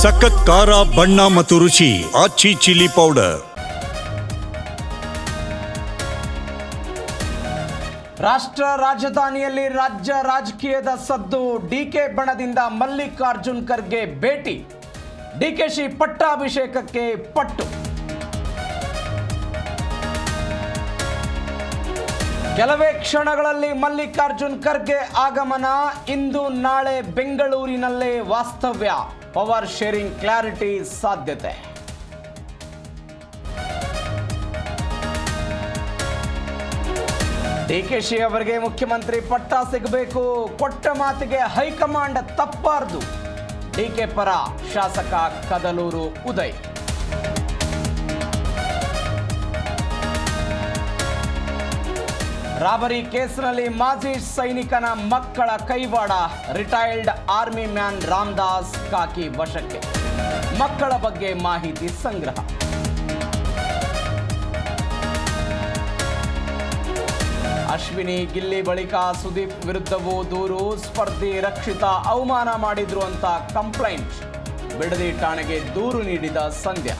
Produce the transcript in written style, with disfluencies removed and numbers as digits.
ಸಖತ್ ಖಾರ ಬಣ್ಣ ಮತ್ತು ರುಚಿ ಆಚಿ ಚಿಲ್ಲಿ ಪೌಡರ್. ರಾಷ್ಟ್ರ ರಾಜಧಾನಿಯಲ್ಲಿ ರಾಜ್ಯ ರಾಜಕೀಯದ ಸದ್ದು. ಡಿಕೆ ಬಣದಿಂದ ಮಲ್ಲಿಕಾರ್ಜುನ್ ಖರ್ಗೆ ಭೇಟಿ. ಡಿಕೆಶಿ ಪಟ್ಟಾಭಿಷೇಕಕ್ಕೆ ಪಟ್ಟು. ಕೆಲವೇ ಕ್ಷಣಗಳಲ್ಲಿ ಮಲ್ಲಿಕಾರ್ಜುನ್ ಖರ್ಗೆ ಆಗಮನ. ಇಂದು ನಾಳೆ ಬೆಂಗಳೂರಿನಲ್ಲೇ ವಾಸ್ತವ್ಯ. ಪವರ್ ಶೇರಿಂಗ್ ಕ್ಲಾರಿಟಿ ಸಾಧ್ಯತೆ. ಡಿಕೆಶಿ ಅವರಿಗೆ ಮುಖ್ಯಮಂತ್ರಿ ಪಟ್ಟ ಸಿಗಬೇಕು. ಕೊಟ್ಟ ಮಾತಿಗೆ ಹೈಕಮಾಂಡ್ ತಪ್ಪಾರ್ದು. ಡಿಕೆ ಪರ ಶಾಸಕ ಕದಲೂರು ಉದಯ್. ರಾಬರಿ ಕೇಸ್ನಲ್ಲಿ ಮಾಜಿ ಸೈನಿಕನ ಮಕ್ಕಳ ಕೈವಾಡ. ರಿಟೈರ್ಡ್ ಆರ್ಮಿ ಮ್ಯಾನ್ ರಾಮದಾಸ್ ಕಾಕಿ ವಶಕ್ಕೆ. ಮಕ್ಕಳ ಬಗ್ಗೆ ಮಾಹಿತಿ ಸಂಗ್ರಹ. ಅಶ್ವಿನಿ ಗಿಲ್ಲಿ ಬಳಿಕ ಸುದೀಪ್ ವಿರುದ್ಧವೂ ದೂರು. ಸ್ಪರ್ಧಿ ರಕ್ಷಿತಾ ಅವಮಾನ ಮಾಡಿದ್ರು ಅಂತ ಕಂಪ್ಲೇಂಟ್. ಬಿಡದಿ ಠಾಣೆಗೆ ದೂರು ನೀಡಿದ ಸಂಧ್ಯಾ.